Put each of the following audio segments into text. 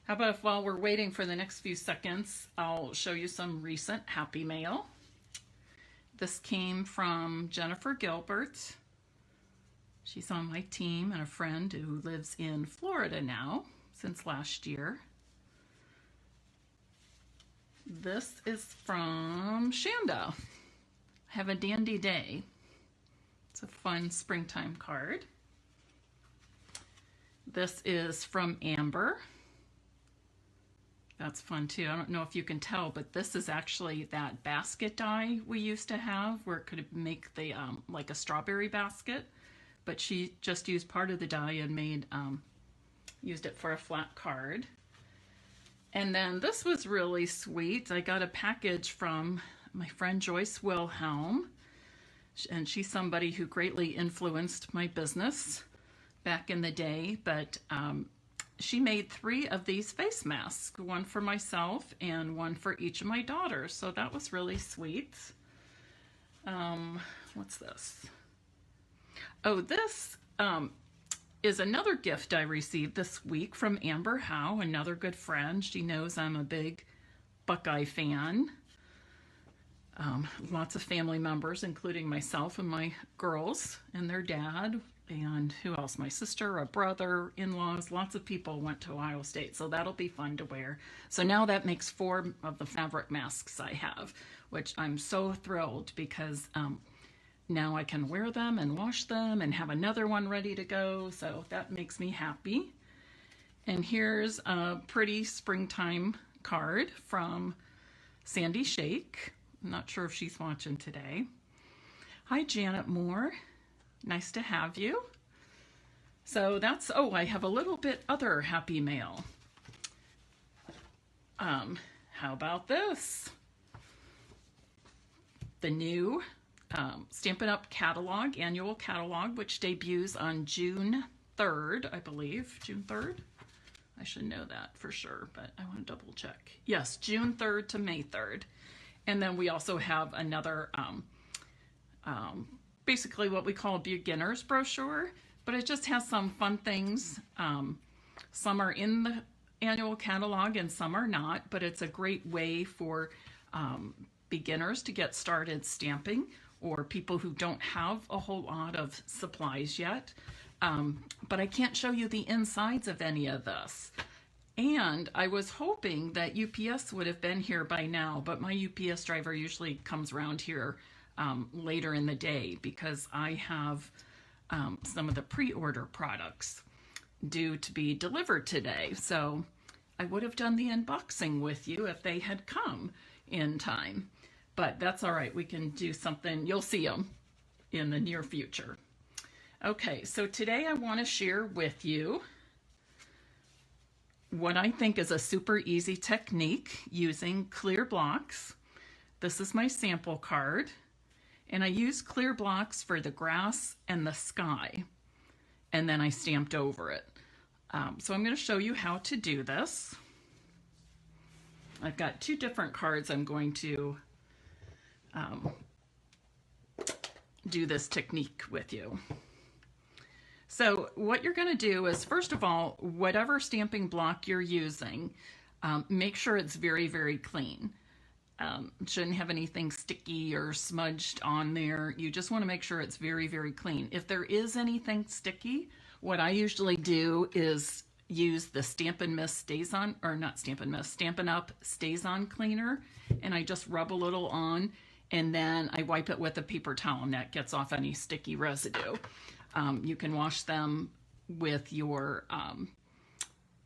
How about if while we're waiting for the next few seconds, I'll show you some recent happy mail. This came from Jennifer Gilbert. She's on my team and a friend who lives in Florida now since last year. This is from Shanda. Have a dandy day. It's a fun springtime card. This is from Amber. That's fun too. I don't know if you can tell, but this is actually that basket die we used to have where it could make the like a strawberry basket, but she just used part of the die and made used it for a flat card. And then this was really sweet. I got a package from my friend Joyce Wilhelm, and she's somebody who greatly influenced my business back in the day, but she made 3 of these face masks, one for myself and one for each of my daughters. So that was really sweet. What's this? Oh, this is another gift I received this week from Amber Howe, another good friend. She knows I'm a big Buckeye fan. Lots of family members, including myself and my girls and their dad, and who else? My sister, a brother, in-laws, lots of people went to Ohio State, so that'll be fun to wear. So now that makes 4 of the fabric masks I have, which I'm so thrilled because now I can wear them and wash them and have another one ready to go, so that makes me happy. And here's a pretty springtime card from Sandy Shake. I'm not sure if she's watching today. Hi, Janet Moore. Nice to have you. So that's, oh, I have a little bit other happy mail. How about this? The new Stampin' Up! Catalog, annual catalog, which debuts on June 3rd, I believe. June 3rd? I should know that for sure, but I want to double check. Yes, June 3rd to May 3rd. And then we also have another, basically what we call a beginner's brochure, but it just has some fun things. Some are in the annual catalog and some are not, but it's a great way for beginners to get started stamping, or people who don't have a whole lot of supplies yet. But I can't show you the insides of any of this. And I was hoping that UPS would have been here by now, but my UPS driver usually comes around here later in the day because I have some of the pre-order products due to be delivered today. So I would have done the unboxing with you if they had come in time, but that's all right. We can do something. You'll see them in the near future. Okay, so today I want to share with you what I think is a super easy technique using clear blocks. This is my sample card, and I use clear blocks for the grass and the sky, and then I stamped over it. So I'm going to show you how to do this. I've got 2 different cards I'm going to do this technique with you. So what you're going to do is, first of all, whatever stamping block you're using, make sure it's very, very clean. It shouldn't have anything sticky or smudged on there. You just want to make sure it's very, very clean. If there is anything sticky, what I usually do is use the Stampin' Mist Stays On, or not Stampin' Mist, Stampin' Up! Stays On cleaner, and I just rub a little on, and then I wipe it with a paper towel, and that gets off any sticky residue. You can wash them with your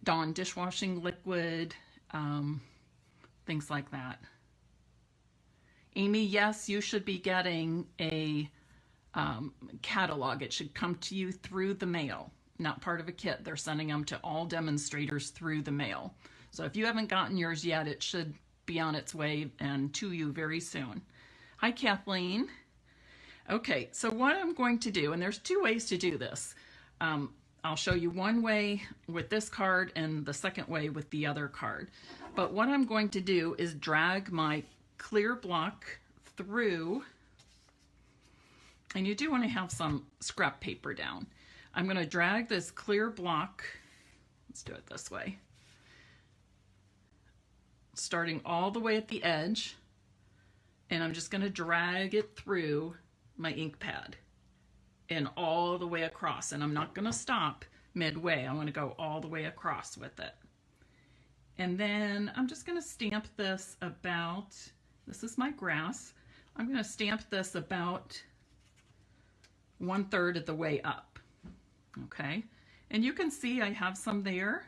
Dawn dishwashing liquid, things like that. Amy, yes, you should be getting a catalog. It should come to you through the mail, not part of a kit. They're sending them to all demonstrators through the mail. So if you haven't gotten yours yet, it should be on its way and to you very soon. Hi, Kathleen. Okay, so what I'm going to do, and there's 2 ways to do this. I'll show you one way with this card and the second way with the other card. But what I'm going to do is drag my clear block through, and you do want to have some scrap paper down. I'm going to drag this clear block, let's do it this way, starting all the way at the edge, and I'm just going to drag it through my ink pad and all the way across, and I'm not going to stop midway. I want to go all the way across with it. And then I'm just going to stamp this about, this is my grass, I'm going to stamp this about 1/3 of the way up. Okay, and you can see I have some there.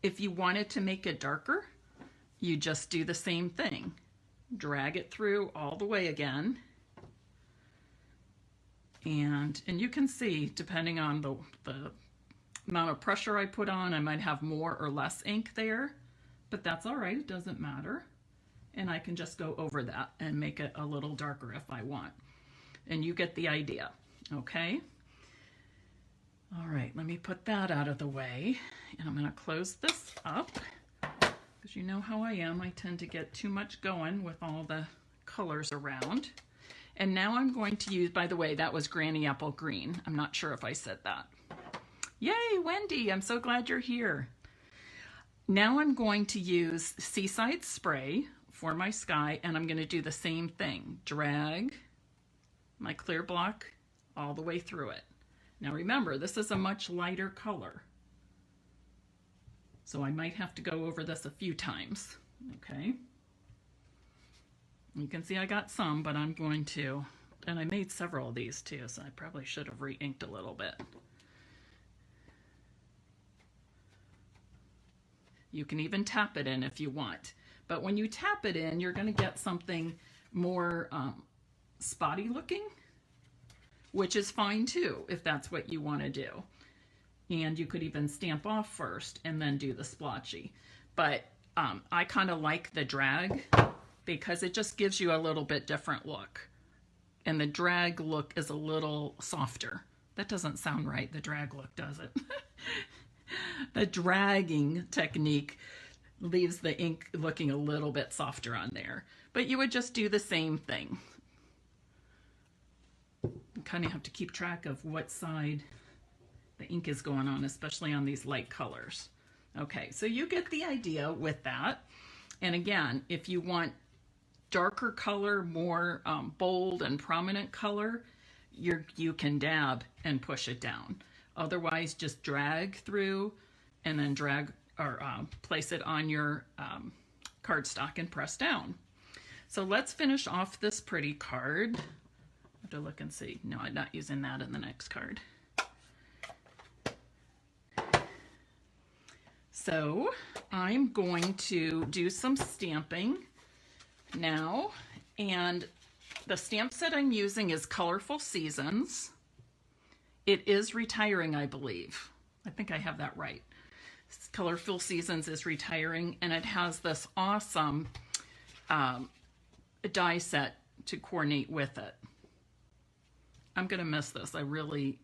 If you wanted to make it darker, you just do the same thing. Drag it through all the way again. And you can see, depending on the amount of pressure I put on, I might have more or less ink there, but that's all right, it doesn't matter. And I can just go over that and make it a little darker if I want. And you get the idea, okay? All right, let me put that out of the way, and I'm gonna close this up, because you know how I am. I tend to get too much going with all the colors around. And now I'm going to use, by the way, that was Granny Apple Green. I'm not sure if I said that. Yay, Wendy, I'm so glad you're here. Now I'm going to use Seaside Spray for my sky, and I'm going to do the same thing. Drag my clear block all the way through it. Now remember, this is a much lighter color, so I might have to go over this a few times, okay? You can see I got some, but I'm going to, and I made several of these too, so I probably should have re-inked a little bit. You can even tap it in if you want, but when you tap it in, you're going to get something more spotty looking, which is fine too, if that's what you want to do. And you could even stamp off first and then do the splotchy. But I kind of like the drag because it just gives you a little bit different look. And the drag look is a little softer. That doesn't sound right, the drag look, does it? The dragging technique leaves the ink looking a little bit softer on there. But you would just do the same thing. You kind of have to keep track of what side the ink is going on, especially on these light colors. Okay, so you get the idea with that. And again, if you want darker color, more bold and prominent color, you can dab and push it down. Otherwise, just drag through and then drag or place it on your cardstock and press down. So let's finish off this pretty card. I have to look and see. No, I'm not using that in the next card. So I'm going to do some stamping now, and the stamp set I'm using is Colorful Seasons. It is retiring, I believe. I think I have that right. Colorful Seasons is retiring, and it has this awesome die set to coordinate with it. I'm gonna miss this. I really,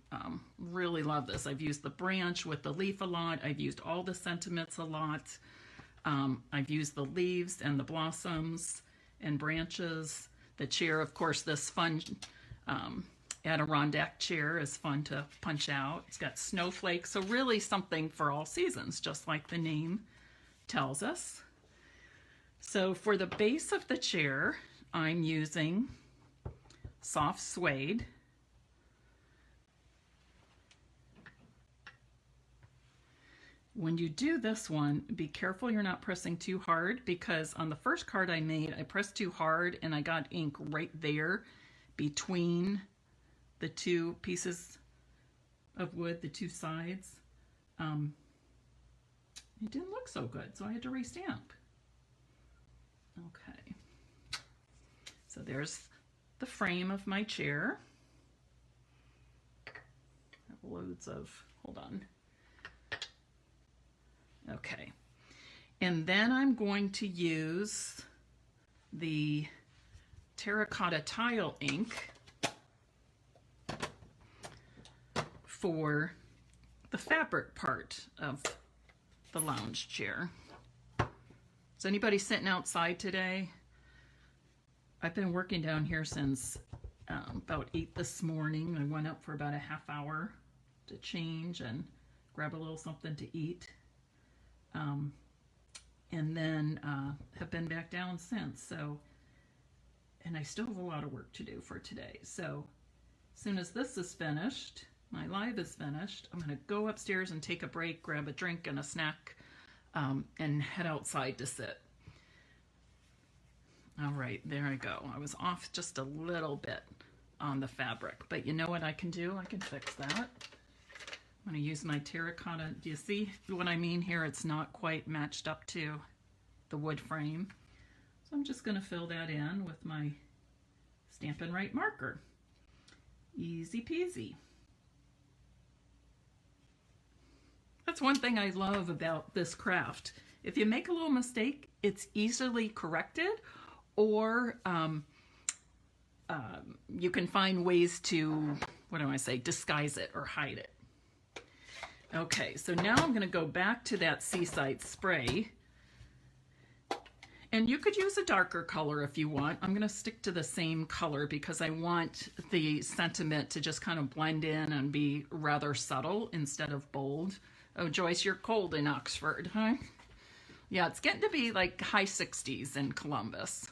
really love this. I've used the branch with the leaf a lot. I've used all the sentiments a lot. I've used the leaves and the blossoms and branches. The chair, of course, this fun Adirondack chair is fun to punch out. It's got snowflakes, so really something for all seasons, just like the name tells us. So for the base of the chair, I'm using soft suede. When you do this one, be careful you're not pressing too hard, because on the first card I made, I pressed too hard and I got ink right there between the two pieces of wood, the two sides. It didn't look so good, so I had to restamp. Okay, so there's the frame of my chair. I have loads of, hold on. Okay, and then I'm going to use the terracotta tile ink for the fabric part of the lounge chair. Is anybody sitting outside today? I've been working down here since about 8 this morning. I went up for about a half hour to change and grab a little something to eat. and then have been back down since. So, and I still have a lot of work to do for today. So as soon as this is finished, my live is finished, I'm going to go upstairs and take a break, grab a drink and a snack, and head outside to sit. All right, there I go. I was off just a little bit on the fabric, but you know what I can do? I can fix that. I'm going to use my terracotta. Do you see what I mean here? It's not quite matched up to the wood frame. So I'm just going to fill that in with my Stampin' Right marker. Easy peasy. That's one thing I love about this craft. If you make a little mistake, it's easily corrected, or you can find ways to, what do I say, disguise it or hide it. Okay, so now I'm going to go back to that Seaside spray. And you could use a darker color if you want. I'm going to stick to the same color because I want the sentiment to just kind of blend in and be rather subtle instead of bold. Oh, Joyce, you're cold in Oxford, huh? Yeah, it's getting to be like high 60s in Columbus.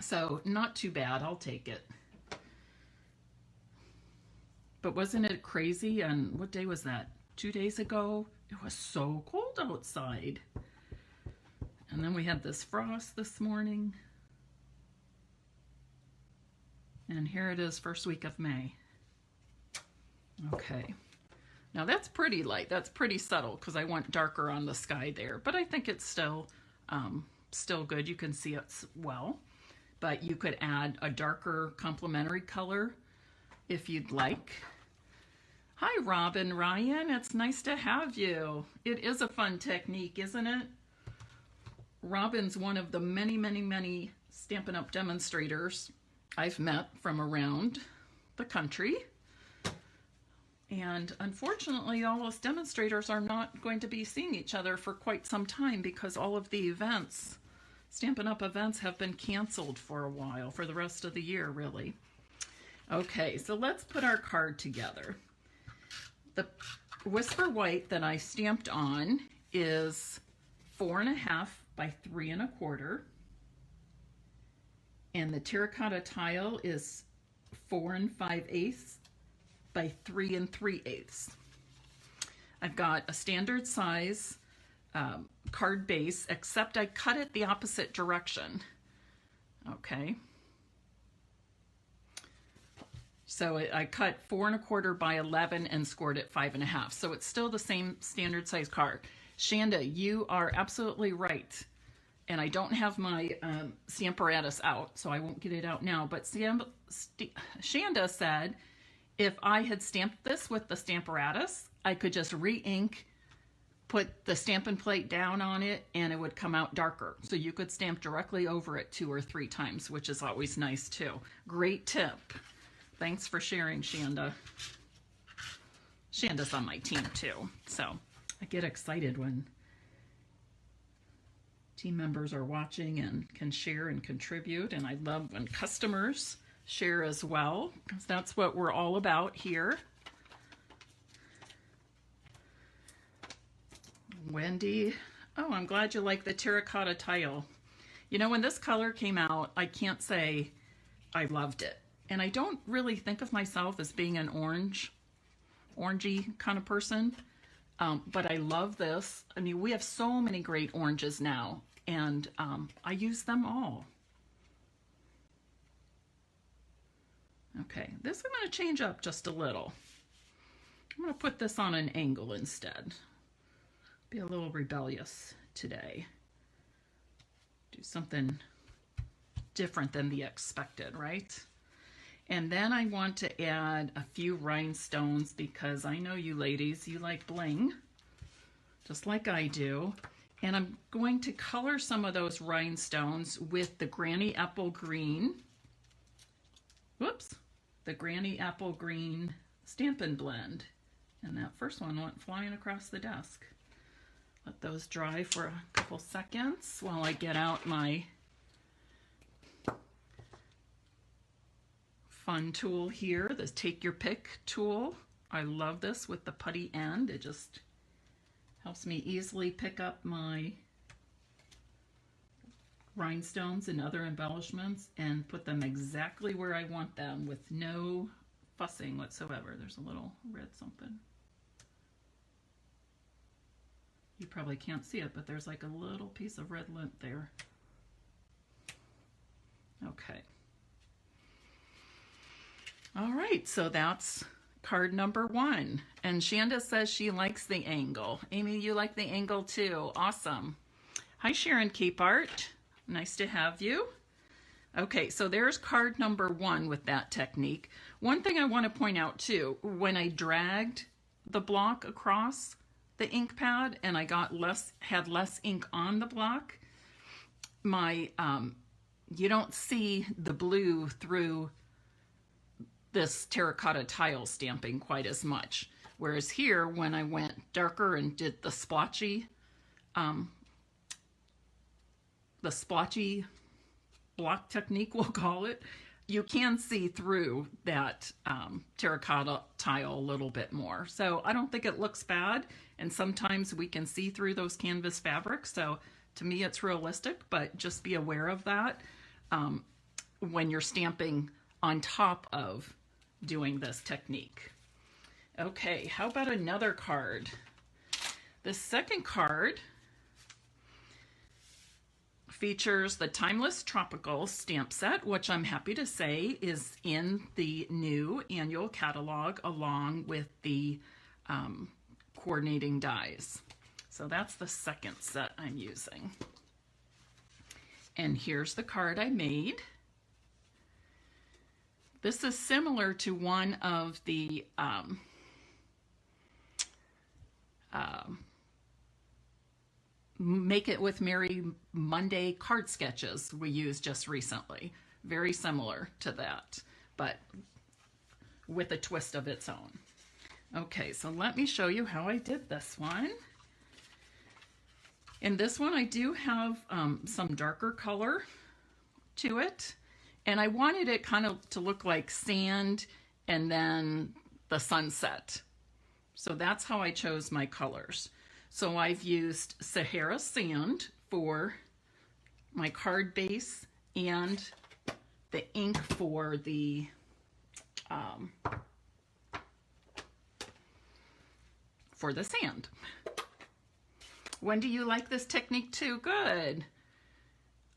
So not too bad, I'll take it. But wasn't it crazy? And what day was that? 2 days ago? It was so cold outside. And then we had this frost this morning. And here it is, first week of May. Okay. Now that's pretty light. That's pretty subtle because I want darker on the sky there. But I think it's still good. You can see it well. But you could add a darker complementary color if you'd like. Hi, Robin Ryan. It's nice to have you. It is a fun technique, isn't it? Robin's one of the many, many, many Stampin' Up! Demonstrators I've met from around the country. And unfortunately, all those demonstrators are not going to be seeing each other for quite some time because all of the events, Stampin' Up! Events, have been canceled for a while, for the rest of the year, really. Okay, so let's put our card together. The Whisper White that I stamped on is 4.5 by 3 1/4. And the terracotta tile is 4 5/8 by 3 3/8. I've got a standard size card base, except I cut it the opposite direction. Okay. So I cut 4 1/4 by 11 and scored it 5.5. So it's still the same standard size card. Shanda, you are absolutely right. And I don't have my Stamparatus out, so I won't get it out now. But Shanda said if I had stamped this with the Stamparatus, I could just re-ink, put the Stampin' Plate down on it, and it would come out darker. So you could stamp directly over it 2 or 3 times, which is always nice too. Great tip. Thanks for sharing, Shanda. Shanda's on my team too, so I get excited when team members are watching and can share and contribute, and I love when customers share as well, because that's what we're all about here. Wendy, oh, I'm glad you like the terracotta tile. You know, when this color came out, I can't say I loved it. And I don't really think of myself as being an orangey kind of person, but I love this. I mean, we have so many great oranges now, and I use them all. Okay, this I'm going to change up just a little. I'm going to put this on an angle instead. Be a little rebellious today. Do something different than the expected, right? And then I want to add a few rhinestones because I know you ladies, you like bling, just like I do. And I'm going to color some of those rhinestones with the Granny Apple Green. Whoops, the Granny Apple Green Stampin' Blend. And that first one went flying across the desk. Let those dry for a couple seconds while I get out my fun tool here, this Take Your Pick tool. I love this with the putty end. It just helps me easily pick up my rhinestones and other embellishments and put them exactly where I want them with no fussing whatsoever. There's a little red something. You probably can't see it, but there's like a little piece of red lint there. Okay. All right, so that's card number 1. And Shanda says she likes the angle. Amy, you like the angle too. Awesome. Hi, Sharon Cape Art. Nice to have you. Okay, so there's card number 1 with that technique. One thing I want to point out too, when I dragged the block across the ink pad and I had less ink on the block, my you don't see the blue through this terracotta tile stamping quite as much. Whereas here, when I went darker and did the splotchy block technique, we'll call it, you can see through that terracotta tile a little bit more. So I don't think it looks bad. And sometimes we can see through those canvas fabrics. So to me, it's realistic, but just be aware of that when you're stamping on top of doing this technique. Okay, how about another card? The second card features the Timeless Tropical stamp set, which I'm happy to say is in the new annual catalog along with the coordinating dies. So that's the second set I'm using. And here's the card I made. This is similar to one of the Make It With Mary Monday card sketches we used just recently. Very similar to that, but with a twist of its own. Okay, so let me show you how I did this one. In this one, I do have some darker color to it, and I wanted it kind of to look like sand and then the sunset. So that's how I chose my colors. So I've used Sahara sand for my card base and the ink for the sand. When do you like this technique too? Good.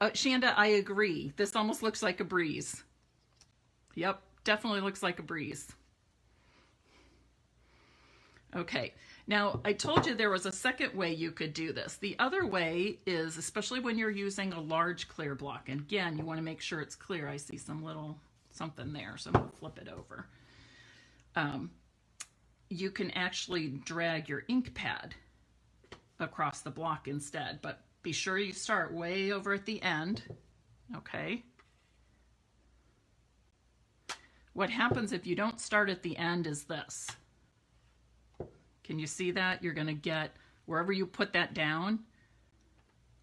Shanda, I agree. This almost looks like a breeze. Yep, definitely looks like a breeze. Okay, now I told you there was a second way you could do this. The other way is, especially when you're using a large clear block, and again, you want to make sure it's clear. I see some little something there, so I'm going to flip it over. You can actually drag your ink pad across the block instead, but be sure you start way over at the end, okay? What happens if you don't start at the end is this. Can you see that? You're going to get, wherever you put that down,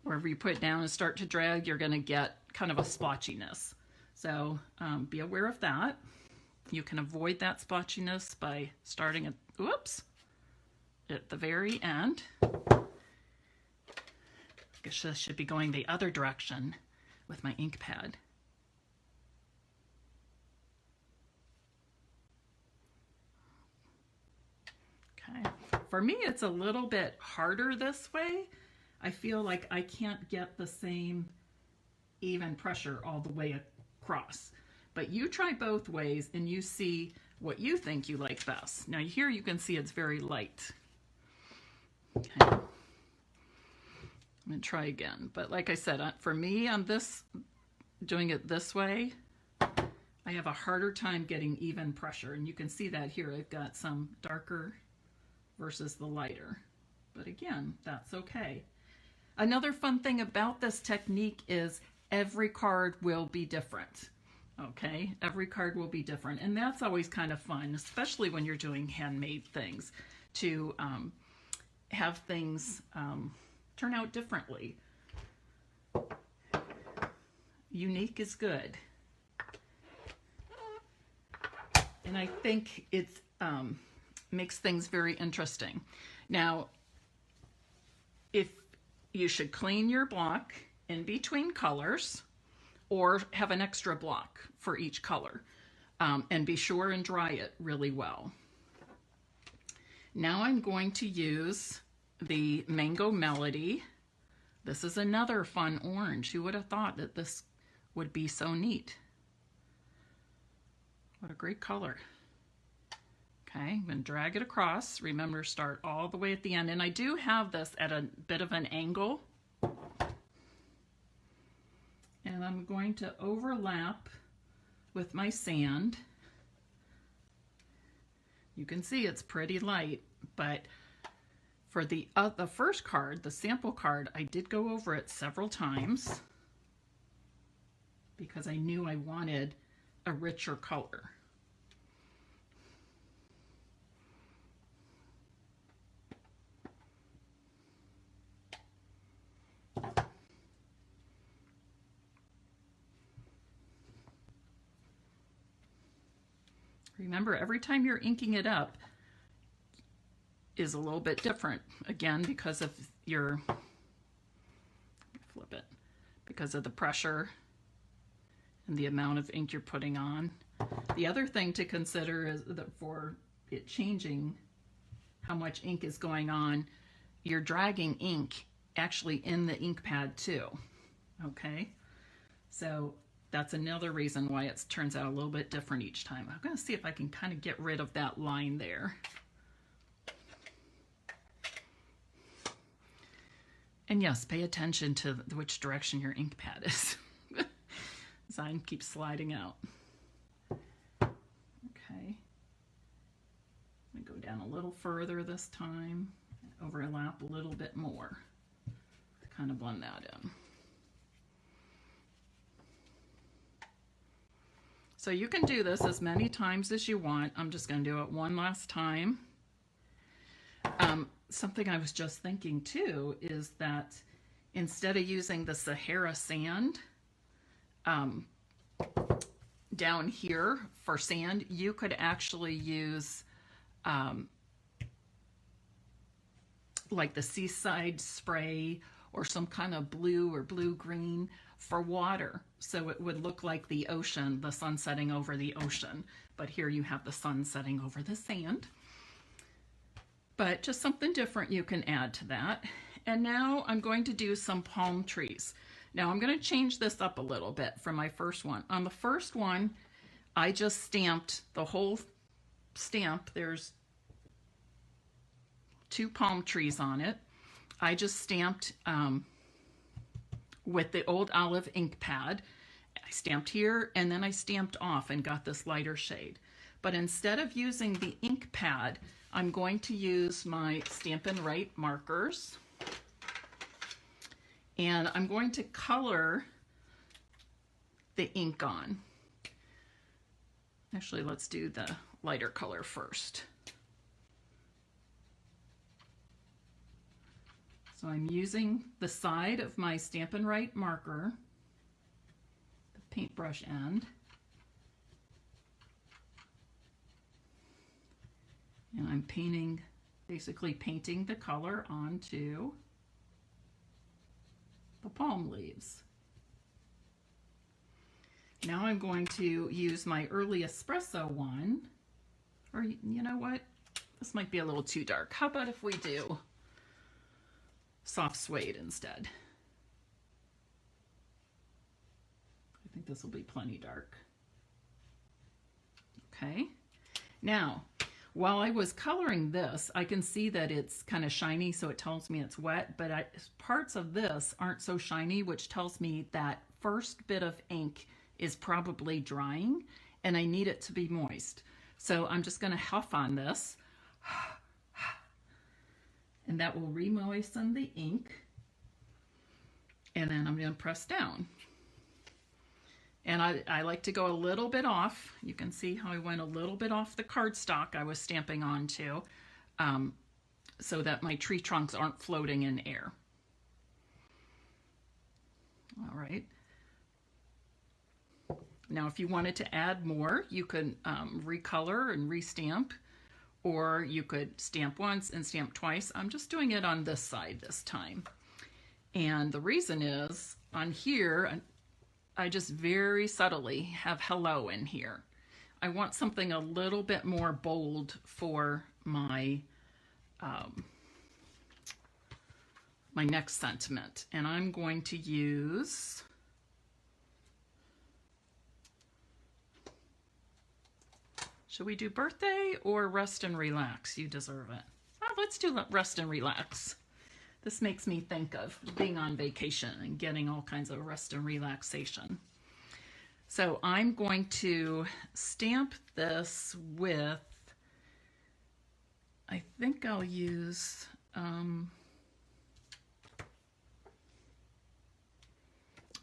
wherever you put it down and start to drag, you're going to get kind of a splotchiness. So be aware of that. You can avoid that splotchiness by starting at, whoops, at the very end. I guess this should be going the other direction with my ink pad. Okay. For me, it's a little bit harder this way. I feel like I can't get the same even pressure all the way across. But you try both ways and you see what you think you like best. Now here you can see it's very light. Okay. I'm going to try again. But like I said, for me on this, doing it this way, I have a harder time getting even pressure. And you can see that here. I've got some darker versus the lighter. But again, that's okay. Another fun thing about this technique is every card will be different. Okay, every card will be different, and that's always kind of fun, especially when you're doing handmade things, to have things turn out differently. Unique is good, and I think it makes things very interesting. Now, if you should clean your block in between colors or have an extra block for each color. And be sure and dry it really well. Now I'm going to use the Mango Melody. This is another fun orange. Who would have thought that this would be so neat? What a great color. Okay, I'm going to drag it across. Remember, start all the way at the end. And I do have this at a bit of an angle. And I'm going to overlap with my sand. You can see it's pretty light, but for the first card, the sample card, I did go over it several times because I knew I wanted a richer color. Remember, every time you're inking it up is a little bit different, again, because of your, flip it, because of the pressure and the amount of ink you're putting on. The other thing to consider is that for it changing how much ink is going on, you're dragging ink actually in the ink pad too, okay? So that's another reason why it turns out a little bit different each time. I'm going to see if I can kind of get rid of that line there. And yes, pay attention to which direction your ink pad is. Sign keeps sliding out. Okay. I'm going to go down a little further this time, overlap a little bit more to kind of blend that in. So you can do this as many times as you want. I'm just going to do it one last time. Something I was just thinking too is that instead of using the Sahara sand down here for sand, you could actually use like the Seaside spray or some kind of blue or blue-green for water. So it would look like the ocean, the sun setting over the ocean. But here you have the sun setting over the sand. But just something different you can add to that. And now I'm going to do some palm trees. Now I'm going to change this up a little bit from my first one. On the first one, I just stamped the whole stamp. There's 2 palm trees on it. I just stamped with the old olive ink pad. I stamped here and then I stamped off and got this lighter shade. But instead of using the ink pad, I'm going to use my Stampin' Right markers. And I'm going to color the ink on. Actually, let's do the lighter color first. So I'm using the side of my Stampin' Right marker, the paintbrush end, and I'm basically painting the color onto the palm leaves. Now I'm going to use my early espresso one, or you know what? This might be a little too dark. How about if we do soft suede instead? I think this will be plenty dark. Okay. Now, while I was coloring this, I can see that it's kind of shiny, so it tells me it's wet, but parts of this aren't so shiny, which tells me that first bit of ink is probably drying, and I need it to be moist. So I'm just going to huff on this, and that will re-moisten the ink, and then I'm going to press down. And I like to go a little bit off. You can see how I went a little bit off the cardstock I was stamping onto, so that my tree trunks aren't floating in air. All right. Now, if you wanted to add more, you could recolor and restamp, or you could stamp once and stamp twice. I'm just doing it on this side this time. And the reason is on here, I just very subtly have hello in here. I want something a little bit more bold for my my next sentiment. And I'm going to use should we do birthday or rest and relax? You deserve it. Oh, let's do rest and relax. This makes me think of being on vacation and getting all kinds of rest and relaxation. So I'm going to stamp this with, I think I'll use, I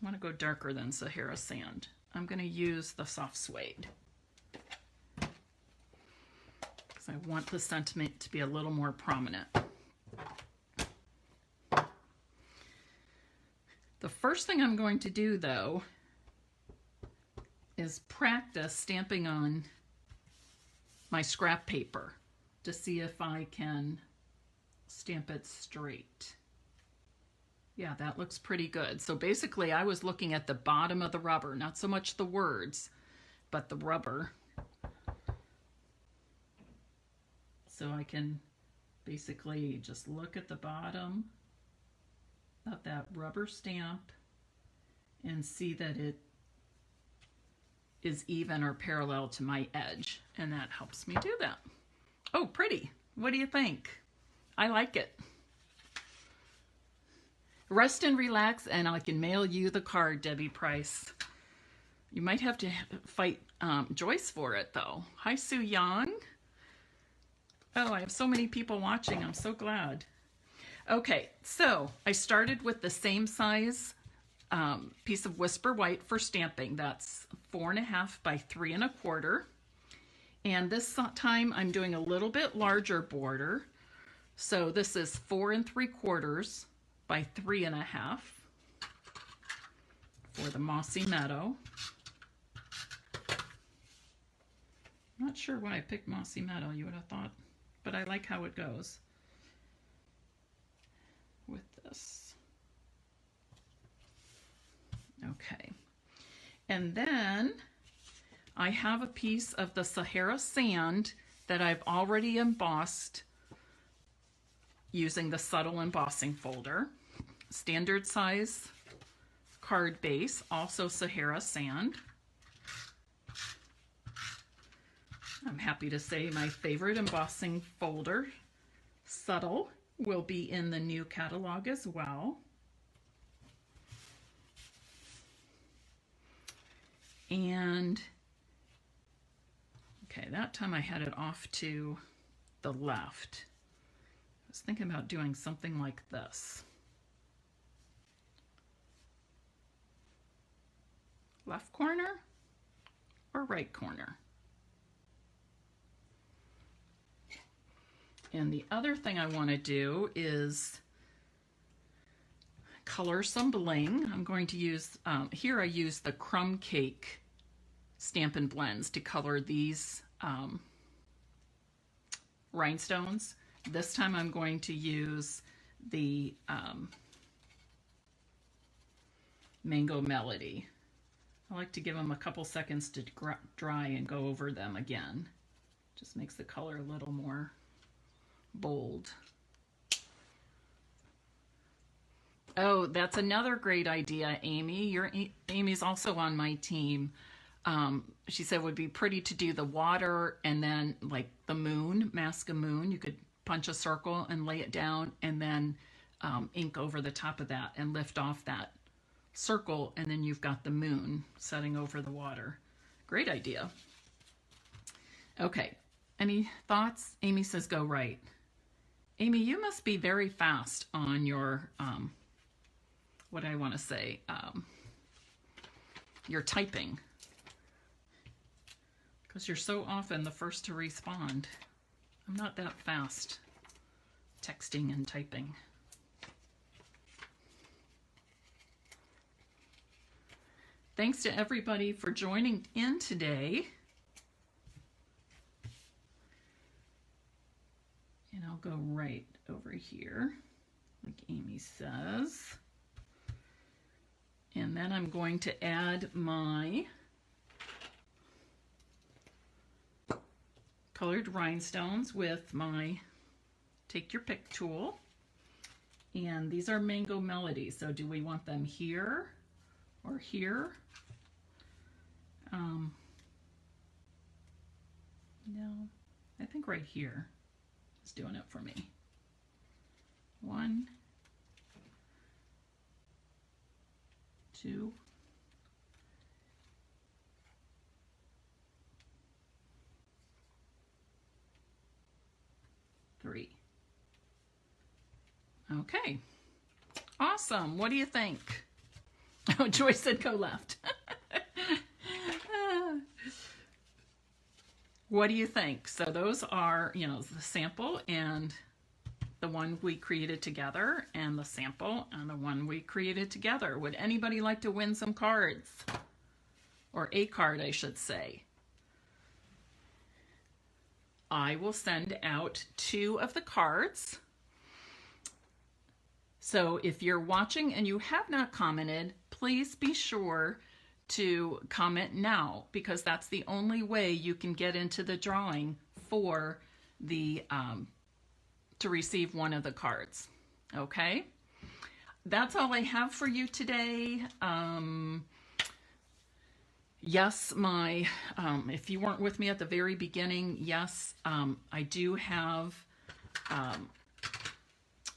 want to go darker than Sahara Sand. I'm going to use the soft suede, because I want the sentiment to be a little more prominent. The first thing I'm going to do, though, is practice stamping on my scrap paper to see if I can stamp it straight. Yeah, that looks pretty good. So basically, I was looking at the bottom of the rubber, not so much the words, but the rubber. So I can basically just look at the bottom of that rubber stamp and see that it is even or parallel to my edge, and that helps me do that. Oh, pretty. What do you think? I like it. Rest and relax, and I can mail you the card, Debbie Price. You might have to fight Joyce for it, though. Hi, Sue Young. Oh, I have so many people watching. I'm so glad. Okay, so I started with the same size piece of Whisper White for stamping. That's 4.5 by 3 1/4. And this time I'm doing a little bit larger border. So this is 4 3/4 by 3 1/2 for the Mossy Meadow. Not sure why I picked Mossy Meadow, you would have thought, but I like how it goes with this. Okay, and then I have a piece of the Sahara Sand that I've already embossed using the subtle embossing folder. Standard size card base, also Sahara Sand. I'm happy to say my favorite embossing folder, Subtle, will be in the new catalog as well. And okay, that time I had it off to the left. I was thinking about doing something like this. Left corner or right corner? And the other thing I want to do is color some bling. I'm going to use, here I use the Crumb Cake Stampin' Blends to color these rhinestones. This time I'm going to use the Mango Melody. I like to give them a couple seconds to dry and go over them again. Just makes the color a little more bold. Oh, that's another great idea, Amy. Amy's also on my team. She said it would be pretty to do the water and then like the moon, mask a moon. You could punch a circle and lay it down and then ink over the top of that and lift off that circle, and then you've got the moon setting over the water. Great idea. Okay, any thoughts? Amy says go right. Amy, you must be very fast on your, what do I want to say, your typing, because you're so often the first to respond. I'm not that fast texting and typing. Thanks to everybody for joining in today. And I'll go right over here, like Amy says. And then I'm going to add my colored rhinestones with my take your pick tool. And these are Mango Melodies. So do we want them here or here? No, I think right here is doing it for me. 1, 2, 3. Okay, awesome. What do you think? Oh, Joyce said go left. What do you think? So those are, you know, the sample and the one we created together, and the sample and the one we created together. Would anybody like to win some cards? Or a card, I should say. I will send out 2 of the cards. So if you're watching and you have not commented, please be sure to comment now, because that's the only way you can get into the drawing for the to receive one of the cards. Okay, that's all I have for you today. Yes, my if you weren't with me at the very beginning, yes, I do have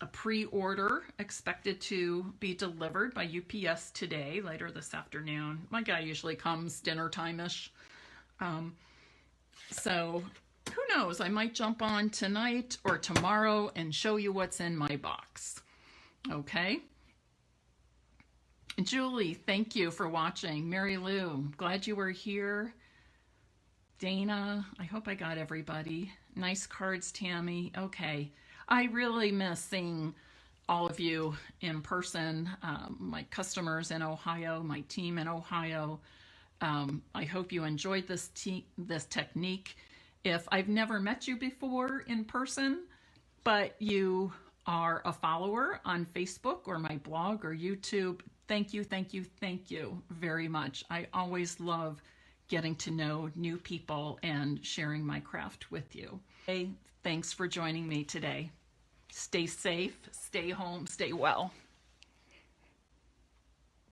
a pre-order expected to be delivered by UPS today, later this afternoon. My guy usually comes dinner time-ish. So who knows, I might jump on tonight or tomorrow and show you what's in my box. Okay? Julie, thank you for watching. Mary Lou, glad you were here. Dana, I hope I got everybody. Nice cards, Tammy. Okay. I really miss seeing all of you in person, my customers in Ohio, my team in Ohio. I hope you enjoyed this technique. If I've never met you before in person, but you are a follower on Facebook or my blog or YouTube, thank you, thank you, thank you very much. I always love getting to know new people and sharing my craft with you. Hey, thanks for joining me today. Stay safe, stay home, stay well.